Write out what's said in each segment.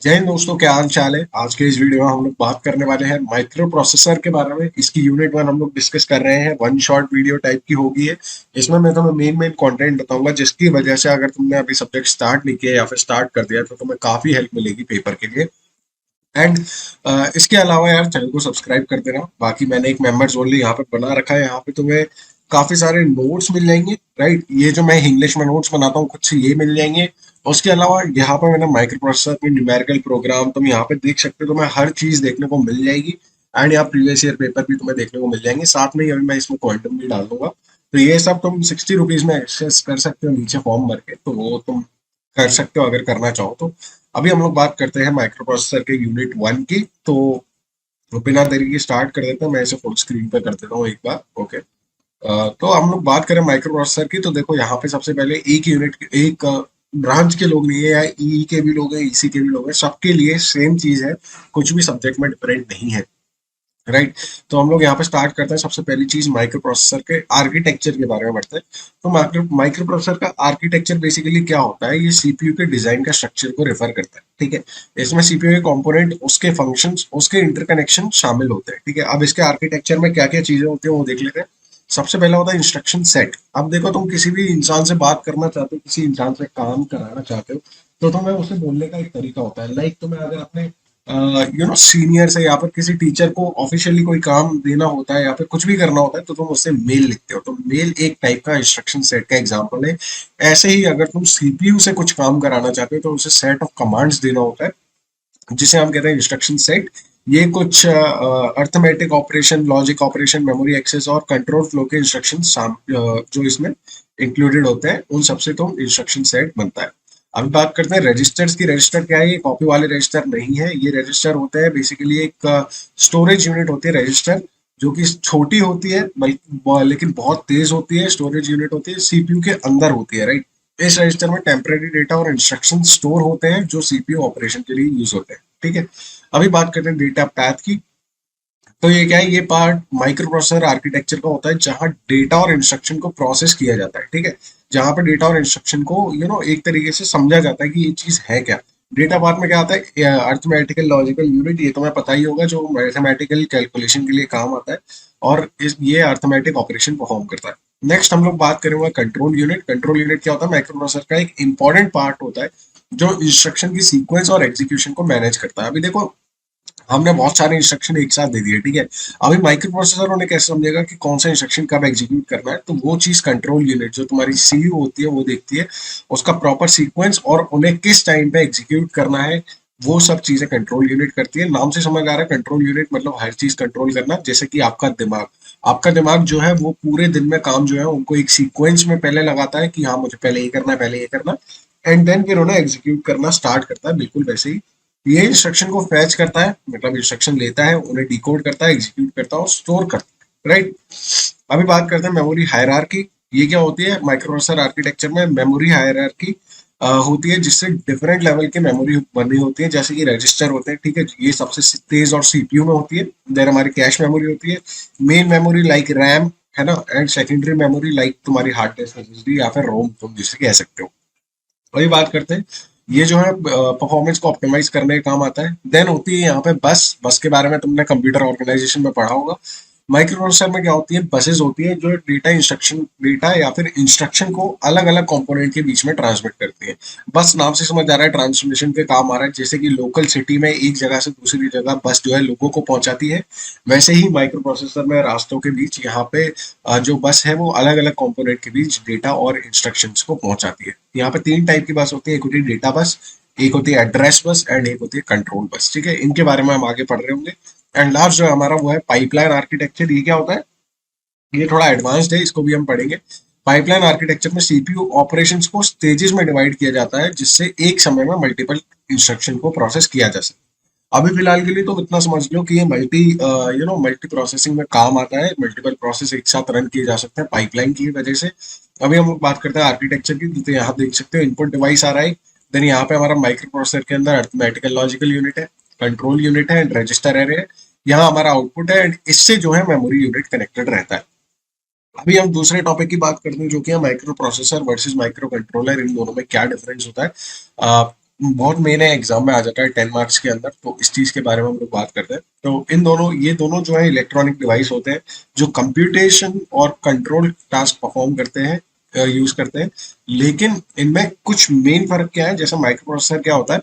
जय हिंद दोस्तों, क्या हाल चाल है। आज के इस वीडियो में हम लोग बात करने वाले हैं माइक्रो प्रोसेसर के बारे में। इसकी यूनिट वन हम लोग डिस्कस कर रहे हैं। वन शॉट वीडियो टाइप की होगी है। इसमें मैं तुम्हें मेन कंटेंट बताऊंगा, जिसकी वजह से अगर तुमने अभी सब्जेक्ट स्टार्ट नहीं किया या फिर स्टार्ट कर दिया तो तुम्हें काफी हेल्प मिलेगी पेपर के लिए। एंड इसके अलावा यार चैनल को सब्सक्राइब कर देना। बाकी मैंने एक मेंबर्स ओनली यहाँ पे बना रखा है। यहाँ पे तुम्हें काफी सारे नोट्स मिल जाएंगे। राइट, ये जो मैं इंग्लिश में नोट्स बनाता हूँ खुद से, ये मिल जाएंगे। उसके अलावा यहाँ पे मैंने माइक्रो प्रोसेसर में न्यूमेरिकल प्रोग्राम तुम यहाँ पे देख सकते हो, तुम्हें हर चीज देखने को मिल जाएगी। एंड यहाँ प्रीवियस ईयर पेपर भी तुम्हें देखने को मिल जाएंगे। साथ में ही अभी मैं इसमें क्वांटम भी डाल दूंगा। तो ये सब तुम 60 रुपीज में एक्सेस कर सकते हो नीचे फॉर्म भर के, तो वो तुम कर सकते हो अगर करना चाहो तो। अभी हम लोग बात करते हैं माइक्रो प्रोसेसर के यूनिट वन की। तो बिना देरी के स्टार्ट कर देते हैं। मैं इसे फुल स्क्रीन पे कर देता हूँ एक बार। ओके। तो हम लोग बात करें माइक्रो प्रोसेसर की, तो देखो यहाँ पे सबसे पहले एक यूनिट एक ब्रांच के लोग नहीं है, या ई के भी लोग हैं, ईसी के भी लोग हैं, सबके लिए सेम चीज है। कुछ भी सब्जेक्ट में डिफरेंट नहीं है। राइट। तो हम लोग यहाँ पे स्टार्ट करते हैं। सबसे पहली चीज माइक्रो प्रोसेसर के आर्किटेक्चर के बारे में बढ़ते हैं। तो माइक्रो माइक्रो प्रोसेसर का आर्किटेक्चर बेसिकली क्या होता है, ये सीपीयू के डिजाइन का स्ट्रक्चर को रेफर करता है। ठीक है। इसमें सीपीयू के कंपोनेंट, उसके फंक्शंस, उसके इंटरकनेक्शन शामिल होते हैं। ठीक है। अब इसके आर्किटेक्चर में क्या क्या चीजें होती है वो देख लेते हैं। सबसे पहला होता है इंस्ट्रक्शन सेट। अब देखो, तुम किसी भी इंसान से बात करना चाहते हो, किसी इंसान से काम कराना चाहते हो, तो तुम्हें उसे बोलने का एक तरीका होता है। लाइक तुम्हें अगर अपने सीनियर से या फिर किसी टीचर को ऑफिशियली कोई काम देना होता है या फिर कुछ भी करना होता है, तो तुम उससे मेल लिखते हो। तो मेल एक टाइप का इंस्ट्रक्शन सेट का एग्जांपल है। ऐसे ही अगर तुम सीपीयू से कुछ काम कराना चाहते हो तो उसे सेट ऑफ कमांड्स देना होता है, जिसे हम कहते हैं इंस्ट्रक्शन सेट। ये कुछ arithmetic operation, logic operation, memory access और कंट्रोल फ्लो के इंस्ट्रक्शन जो इसमें इंक्लूडेड होते हैं, उन सबसे तो इंस्ट्रक्शन सेट बनता है। अभी बात करते हैं रजिस्टर्स की। रजिस्टर क्या है? ये कॉपी वाले रजिस्टर नहीं है। ये रजिस्टर होते हैं बेसिकली एक स्टोरेज यूनिट होती है रजिस्टर, जो कि छोटी होती है बल्कि लेकिन बहुत तेज होती है। स्टोरेज यूनिट होती है, सीपीयू के अंदर होती है। राइट। इस रजिस्टर में टेम्परेरी डेटा और इंस्ट्रक्शन स्टोर होते हैं जो सीपीयू ऑपरेशन के लिए यूज होते हैं। ठीक है। अभी बात करते हैं डेटा पैथ की। तो ये क्या है? ये पार्ट माइक्रो प्रोसेसर आर्किटेक्चर का होता है जहां डेटा और इंस्ट्रक्शन को प्रोसेस किया जाता है। ठीक है। जहां पर डेटा और इंस्ट्रक्शन को एक तरीके से समझा जाता है कि ये चीज है क्या। डेटा पार्ट में क्या आता है? अर्थमेटिकल लॉजिकल यूनिट, ये तुम्हें पता ही होगा, जो मैथमेटिकल कैलकुलेशन के लिए काम आता है और ये अर्थमेटिक ऑपरेशन परफॉर्म करता है। नेक्स्ट हम लोग बात करेंगे कंट्रोल यूनिट। कंट्रोल यूनिट क्या होता है? माइक्रो प्रोसेसर का एक इंपॉर्टेंट पार्ट होता है जो इंस्ट्रक्शन की सीक्वेंस और एग्जीक्यूशन को मैनेज करता है। अभी देखो, हमने बहुत सारे इंस्ट्रक्शन एक साथ दे दिए। ठीक है। अभी माइक्रो प्रोसेसर उन्हें कैसे समझेगा कि कौन सा इंस्ट्रक्शन कब एग्जीक्यूट करना है? तो वो चीज कंट्रोल यूनिट, जो तुम्हारी सीयू होती है, वो देखती है उसका प्रॉपर सीक्वेंस और उन्हें किस टाइम पे एग्जीक्यूट करना है। वो सब चीजें कंट्रोल यूनिट करती है। नाम से समझ आ रहा है कंट्रोल यूनिट मतलब हर चीज कंट्रोल करना। जैसे कि आपका दिमाग जो है वो पूरे दिन में काम जो है उनको एक सीक्वेंस में पहले लगाता है कि हाँ मुझे पहले ये करना है, पहले ये करना, एंड देन फिर उन्हें एग्जीक्यूट करना स्टार्ट करता है। बिल्कुल वैसे ही ये इंस्ट्रक्शन को फैच करता है, मतलब इंस्ट्रक्शन लेता है, उन्हें डिकोड करता है, एग्जीक्यूट करता है और स्टोर करता है। राइट। अभी बात करते हैं मेमोरी हायरार्की। ये क्या होती है? माइक्रोप्रोसेसर आर्किटेक्चर में मेमोरी हायरार्की होती है, जिससे डिफरेंट लेवल की मेमोरी बनी होती है। जैसे कि रजिस्टर होते हैं। ठीक है। ये सबसे तेज और सीपीयू में होती है। देर हमारी कैश मेमोरी होती है, मेन मेमोरी लाइक रैम, है ना, एंड सेकेंडरी मेमोरी लाइक तुम्हारी हार्ड डिस्क एसएसडी या फिर रोम, तुम जिसे कह सकते हो। वही बात करते हैं, ये जो है परफॉर्मेंस को ऑप्टिमाइज करने का काम आता है। देन होती है यहाँ पे बस। बस के बारे में तुमने कंप्यूटर ऑर्गेनाइजेशन में पढ़ा होगा। माइक्रो प्रोसेसर में क्या होती है? बसेस होती है जो डेटा या फिर इंस्ट्रक्शन को अलग अलग कंपोनेंट के बीच में ट्रांसमिट करती है। बस नाम से समझ आ रहा है ट्रांसमिशन के काम आ रहा है। जैसे कि लोकल सिटी में एक जगह से दूसरी जगह बस जो है लोगों को पहुंचाती है, वैसे ही माइक्रो प्रोसेसर में रास्तों के बीच यहाँ पे जो बस है वो अलग अलग कंपोनेंट के बीच डेटा और इंस्ट्रक्शंस को पहुंचाती है। यहाँ पे तीन टाइप की बस होती है। एक होती है डेटा बस, एक होती है एड्रेस बस एंड एक होती है कंट्रोल बस। ठीक है। इनके बारे में हम आगे पढ़ रहे होंगे। एंड लास्ट जो है हमारा वो है पाइपलाइन आर्किटेक्चर। ये क्या होता है? ये थोड़ा एडवांस्ड है, इसको भी हम पढ़ेंगे। पाइपलाइन आर्किटेक्चर में सीपीयू ऑपरेशंस को स्टेजेस में डिवाइड किया जाता है, जिससे एक समय में मल्टीपल इंस्ट्रक्शन को प्रोसेस किया जा सके। अभी फिलहाल के लिए तुम इतना समझ लो कि ये मल्टी प्रोसेसिंग में काम आता है। मल्टीपल प्रोसेस एक साथ रन किए जा सकते हैं पाइपलाइन की वजह से। अभी हम लोग बात करते हैं आर्किटेक्चर की। तो यहाँ देख सकते हो इनपुट डिवाइस आ रहा है। देन यहाँ पे हमारा माइक्रो प्रोसेसर के अंदर अर्थमेटिकल लॉजिकल यूनिट है, कंट्रोल यूनिट है एंड रजिस्टर एरे है। यहाँ हमारा आउटपुट है एंड इससे जो है मेमोरी यूनिट कनेक्टेड रहता है। अभी हम दूसरे टॉपिक की बात करते हैं, जो कि है micro processor versus micro controller. इन दोनों में क्या डिफरेंस होता है। बहुत मेन है, एग्जाम में आ जाता है 10 मार्क्स के अंदर, तो इस चीज के बारे में हम लोग बात करते हैं। तो इन दोनों, ये दोनों जो है इलेक्ट्रॉनिक डिवाइस होते हैं जो कंप्यूटेशन और कंट्रोल टास्क परफॉर्म करते हैं, यूज करते हैं। लेकिन इनमें कुछ मेन फर्क क्या है, जैसे माइक्रो प्रोसेसर क्या होता है,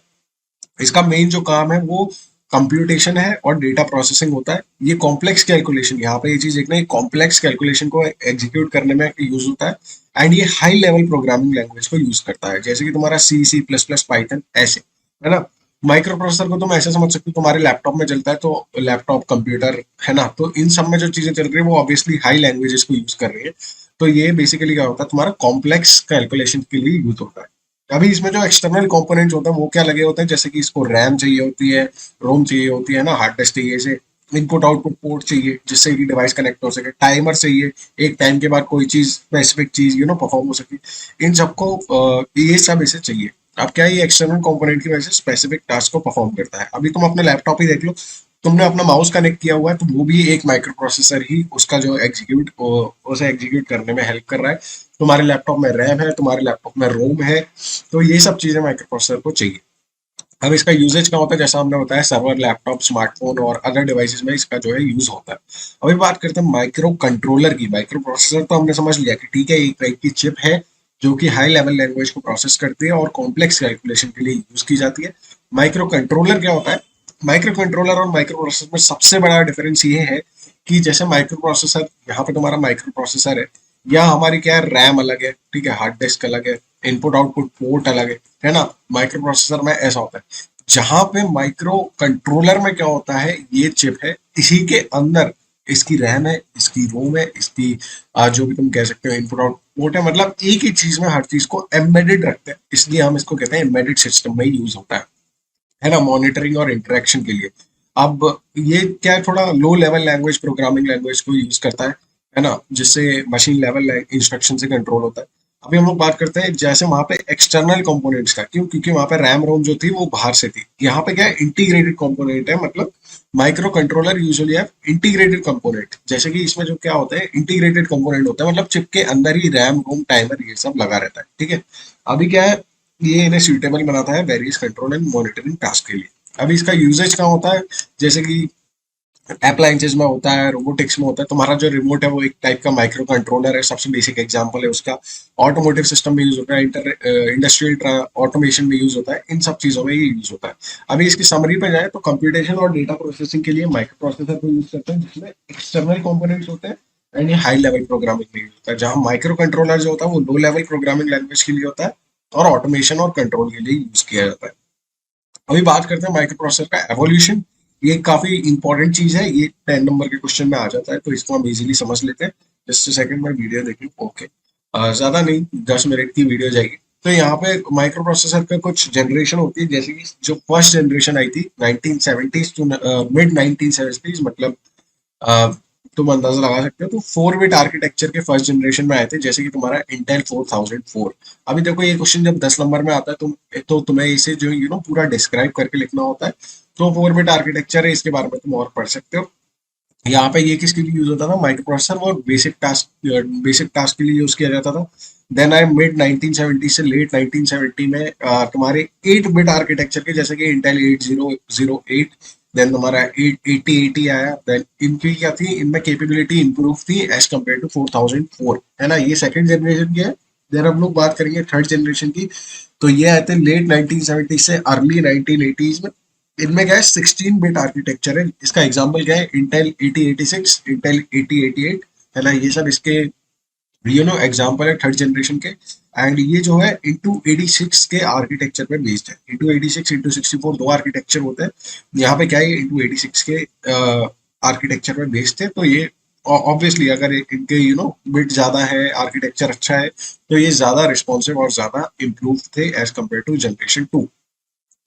इसका मेन जो काम है वो कंप्यूटेशन है और डेटा प्रोसेसिंग होता है। ये कॉम्प्लेक्स कैलकुलेशन, यहाँ पे ये चीज देखना, ये कॉम्प्लेक्स कैलकुलेशन को एग्जीक्यूट करने में यूज होता है। एंड ये हाई लेवल प्रोग्रामिंग लैंग्वेज को यूज करता है, जैसे कि तुम्हारा सी, सी प्लस प्लस, पाइथन, ऐसे, है ना। माइक्रो प्रोसेसर को तुम ऐसे समझ सकते हो, तुम्हारे लैपटॉप में चलता है, तो लैपटॉप कंप्यूटर, है ना, तो इन सब में जो चीजें चल रही है वो ऑब्वियसली हाई लैंग्वेजेस को यूज कर रही है। तो ये बेसिकली क्या होता है, तुम्हारा कॉम्प्लेक्स कैलकुलेशन के लिए यूज होता है। अभी इसमें जो एक्सटर्नल कंपोनेंट्स होते हैं वो क्या लगे होते हैं, जैसे कि इसको रैम चाहिए होती है, रोम चाहिए होती है ना, हार्ड डिस्क चाहिए, इसे इनपुट आउटपुट पोर्ट चाहिए जिससे कि डिवाइस कनेक्ट हो सके, टाइमर चाहिए, एक टाइम के बाद कोई चीज, स्पेसिफिक चीज परफॉर्म हो सके। इन सबको ये सब इसे चाहिए। अब क्या है, ये एक्सटर्नल कंपोनेंट की वजह से स्पेसिफिक टास्क को परफॉर्म करता है। अभी तुम अपने लैपटॉप ही देख लो, तुमने अपना माउस कनेक्ट किया हुआ है, तो वो भी एक माइक्रो प्रोसेसर ही उसका जो उसे एग्जीक्यूट करने में हेल्प कर रहा है। तुम्हारे लैपटॉप में रैम है, तुम्हारे लैपटॉप में रोम है, तो ये सब चीजें माइक्रो प्रोसेसर को चाहिए। अब इसका यूजेज क्या होता है, जैसा हमने बताया, सर्वर, लैपटॉप, स्मार्टफोन और अदर डिवाइसेस में इसका जो है यूज होता है। अभी बात करते हैं माइक्रो कंट्रोलर की। माइक्रो प्रोसेसर तो हमने समझ लिया कि ठीक है, एक टाइप की चिप है जो कि हाई लेवल लैंग्वेज को प्रोसेस करती है और कॉम्प्लेक्स कैलकुलेशन के लिए यूज की जाती है। माइक्रो कंट्रोलर क्या होता है, माइक्रो कंट्रोलर और माइक्रो प्रोसेसर में सबसे बड़ा डिफरेंस ये है कि जैसे माइक्रो प्रोसेसर, यहाँ पे तुम्हारा माइक्रो प्रोसेसर है, या हमारी क्या है, रैम अलग है, ठीक है, हार्ड डिस्क अलग है, इनपुट आउटपुट पोर्ट अलग है ना। माइक्रो प्रोसेसर में ऐसा होता है। जहां पे माइक्रो कंट्रोलर में क्या होता है, ये चिप है, इसी के अंदर इसकी रैम है, इसकी रोम है, इसकी जो भी तुम कह सकते हो इनपुट आउटपुट है, मतलब एक ही चीज में हर चीज को एम्बेडेड रखते हैं, इसलिए हम इसको कहते हैं एम्बेडेड सिस्टम में यूज होता है ना, मॉनिटरिंग और इंटरेक्शन के लिए। अब ये क्या है, थोड़ा low level language, programming language को यूज करता है ना, जिससे मशीन लेवल इंस्ट्रक्शन से कंट्रोल होता है। अभी हम लोग बात करते हैं जैसे वहां पे एक्सटर्नल कंपोनेंट्स का, क्यों, क्योंकि वहां पे रैम रोम जो थी वो बाहर से थी। यहाँ पे क्या है, इंटीग्रेटेड कंपोनेंट है, मतलब माइक्रो कंट्रोलर यूजुअली है इंटीग्रेटेड कंपोनेंट, जैसे कि इसमें जो क्या होता है, इंटीग्रेटेड कंपोनेंट होता है, मतलब चिप के अंदर ही रैम रोम टाइमर ये सब लगा रहता है, ठीक है। अभी क्या है, ये इन्हें सूटेबल बनाता है various control and monitoring task के लिए। अभी इसका यूजेज क्या होता है, जैसे कि अप्लायंसेज में होता है, रोबोटिक्स में होता है। तुम्हारा जो रिमोट है वो एक टाइप का माइक्रो कंट्रोलर है, सबसे बेसिक एग्जांपल है उसका। ऑटोमोटिव सिस्टम में यूज होता है, इंडस्ट्रियल ऑटोमेशन में यूज होता है, इन सब चीजों में ये यूज होता है। अभी इसकी समरी पे जाए तो कंप्यूटेशन और डेटा प्रोसेसिंग के लिए माइक्रो प्रोसेसर को यूज करते हैं, जिसमें एक्सटर्नल कंपोनेंट्स होते हैं एंड ये हाई लेवल प्रोग्रामिंग में यूज होता है। जहां माइक्रो कंट्रोलर जो होता है वो लो लेवल प्रोग्रामिंग लैंग्वेज के लिए होता है और ऑटोमेशन और कंट्रोल के लिए यूज किया जाता है। अभी बात करते हैं माइक्रो प्रोसेसर का एवोल्यूशन। ये काफी इंपॉर्टेंट चीज है, ये 10 नंबर के क्वेश्चन में आ जाता है, तो इसको हम इजीली समझ लेते हैं। जस्ट सेकंड में वीडियो देखिए, ओके। ज्यादा नहीं, 10 मिनट की वीडियो जाएगी। तो यहाँ पे माइक्रो प्रोसेसर का कुछ जनरेशन होती है, जैसे कि जो फर्स्ट जनरेशन आई थी 1970s टू मिड 1970s, मतलब तुम अंदाजा लगा सकते हो। तो 4 बिट आर्किटेक्चर के फर्स्ट जनरेशन में आए थे, जैसे कि तुम्हारा इंटेल 4004। अभी देखो ये क्वेश्चन जब 10 नंबर में आता है, तो तुम्हें इसे जो पूरा डिस्क्राइब करके लिखना होता है। तो 4 बिट आर्किटेक्चर है, इसके बारे में तुम और पढ़ सकते हो। यहाँ पे ये किसके लिए यूज होता था, माइक्रो प्रोसेसर, और बेसिक टास्क के लिए यूज किया जाता था। देन आई मिड 1970 से लेट 1970 में तुम्हारे 8 बिट आर्किटेक्चर के, जैसे कि इंटेल 8008, देन तुम्हारा 8080 आया। देन इनकी क्या थी, इनमें कैपेबिलिटी इंप्रूव थी एज कम्पेयर टू 4004, है ना, ये सेकंड जनरेशन की है। देन हम लोग बात करेंगे थर्ड जनरेशन की। तो ये आए थे लेट 1970 से अर्ली 1980s में। इनमें क्या है, 16 बिट आर्किटेक्चर है। इसका एग्जांपल क्या है, इंटेल 8086, इंटेल 8088, है ना, ये सब इसके एग्जांपल है थर्ड जनरेशन के। एंड ये जो है इंटू 86 के आर्किटेक्चर पे बेस्ड है। इंटू 86, इंटू 64 दो आर्किटेक्चर होते हैं। यहाँ पे क्या है, इंटू 86 के आर्किटेक्चर पे बेस्ड है। तो ये ऑब्वियसली अगर इनके बिट ज्यादा है, आर्किटेक्चर अच्छा है, तो ये ज्यादा रिस्पॉन्सिव और ज्यादा इम्प्रूव थे as compare to generation 2।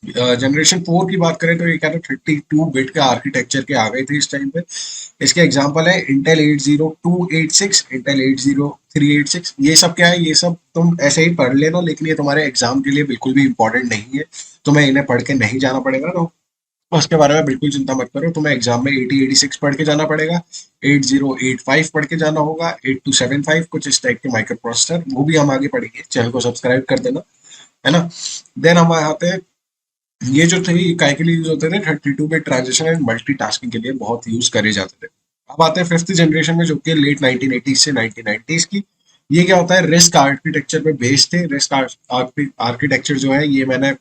Generation 4 की बात करें तो ये क्या था, 32 बिट का आर्किटेक्चर के आ गए थे इस टाइम पे। इसके एग्जांपल है इंटेल 80286, इंटेल 80386। ये सब क्या है, ये सब तुम ऐसे ही पढ़ लेना, लेकिन ये तुम्हारे एग्जाम के लिए बिल्कुल भी इंपॉर्टेंट नहीं है। तुम्हें इन्हें पढ़ के नहीं जाना पड़ेगा, तो उसके बारे में बिल्कुल चिंता मत करो। तुम्हें एग्जाम में 8086 पढ़ के जाना पड़ेगा, 8085 पढ़ के जाना होगा, 8275, कुछ इस टाइप के माइक्रो प्रोसेसर, वो भी हम आगे पढ़ेंगे। चैनल को सब्सक्राइब कर देना, है ना। देन हम आते हैं ये जो थे ये काय के लिए यूज होते थे, 32 बिट ट्रांजिशन एंड मल्टीटास्किंग के लिए बहुत यूज करे जाते थे। अब आते हैं फिफ्थ जनरेशन में, जो कि लेट 1980 से 1990 की। ये क्या होता है, रिस्क आर्किटेक्चर पे बेस्ड थे। रिस्क आर्किटेक्चर जो है ये मैंने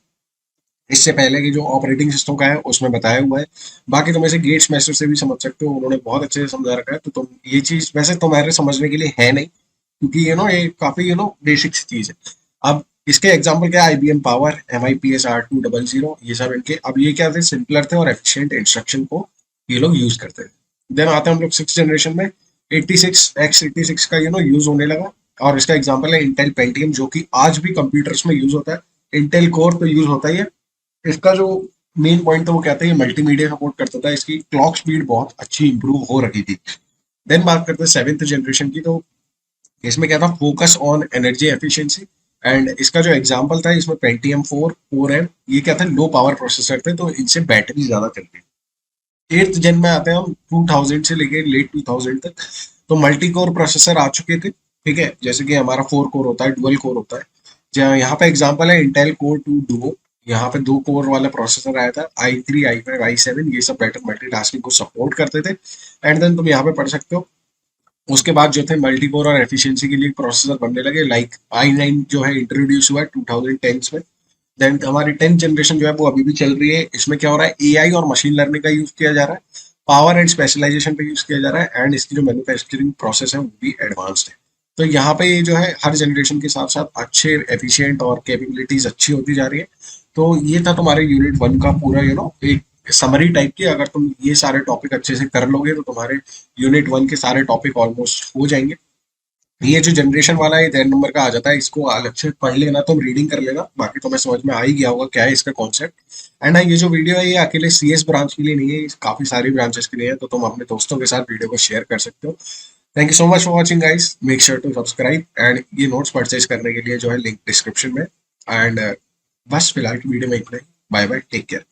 इससे पहले की जो ऑपरेटिंग सिस्टम का है उसमें बताया हुआ है। बाकी तुम इसे गेट्स मैस्टर से भी समझ सकते हो, उन्होंने बहुत अच्छे से समझा रखा है। तो तुम ये चीज वैसे तुम्हारे समझने के लिए है नहीं, क्योंकि ये काफी बेसिक सी चीज है। अब इसके एग्जाम्पल क्या है, IBM पावर, MIPS R200, ये सब इनके। अब ये क्या थे, सिंपलर थे और एफिशिएंट इंस्ट्रक्शन को ये लोग यूज करते थे। देन आते हैं हम लोग सिक्स जनरेशन में, 86 का यूज होने लगा। और इसका एग्जाम्पल है इंटेल पेंटियम, जो कि आज भी कंप्यूटर्स में यूज होता है। इंटेल कोर तो यूज होता ही है। इसका जो मेन पॉइंट था वो कहते हैं मल्टीमीडिया सपोर्ट करता था, इसकी क्लॉक स्पीड बहुत अच्छी इंप्रूव हो रखी थी। देन बात करते हैं सेवेंथ जनरेशन की। तो इसमें क्या था, focus on energy efficiency. And इसका जो एग्जांपल था, इसमें पेंटियम 4 कोर है। ये क्या था, लो पावर प्रोसेसर थे, तो इनसे बैटरी ज्यादा चलती थी। एट्थ जेन में आते हैं हम, 2000 से लेके लेट 2000 तक। तो मल्टी कोर प्रोसेसर आ चुके थे, ठीक है, जैसे कि हमारा 4 कोर होता है, डुअल कोर होता है। जहाँ यहाँ पे एग्जांपल है इंटेल कोर 2 डुओ। यहाँ पे 2 कोर वाला प्रोसेसर आया था, i3, i5, i7, ये सब बेटर मल्टीटास्किंग को सपोर्ट करते थे। एंड देन तुम यहाँ पे पढ़ सकते हो, उसके बाद जो थे मल्टी कोर और एफिशिएंसी के लिए प्रोसेसर बनने लगे, लाइक i9 जो है इंट्रोड्यूस हुआ है 2010 में। देन हमारी 10th जनरेशन जो है वो अभी भी चल रही है। इसमें क्या हो रहा है, AI और मशीन लर्निंग का यूज किया जा रहा है, पावर एंड स्पेशलाइजेशन पे यूज किया जा रहा है, एंड इसकी जो मैन्युफैक्चरिंग प्रोसेस है वो भी एडवांस्ड है। तो यहाँ पे ये जो है हर जनरेशन के साथ साथ अच्छे एफिशिएंट और कैपेबिलिटीज अच्छी होती जा रही है। तो ये था तुम्हारे यूनिट 1 का पूरा एक समरी टाइप की। अगर तुम ये सारे टॉपिक अच्छे से कर लोगे तो तुम्हारे यूनिट 1 के सारे टॉपिक ऑलमोस्ट हो जाएंगे। ये जो जनरेशन वाला है 10 नंबर का आ जाता है, इसको अलग से पढ़ लेना, तुम रीडिंग कर लेना, बाकी तुम्हें समझ में आ ही गया होगा क्या है इसका कॉन्सेप्ट। एंड हाँ, ये जो वीडियो है ये अकेले CS ब्रांच के लिए नहीं है, ये काफी सारी ब्रांचेस के लिए है, तो तुम अपने दोस्तों के साथ वीडियो को शेयर कर सकते हो। Thank you so much for watching guys, make sure to subscribe. And ये नोट्स परचेज करने के लिए जो है लिंक डिस्क्रिप्शन में। एंड बस फिलहाल की वीडियो में इतना ही। Bye bye, take care.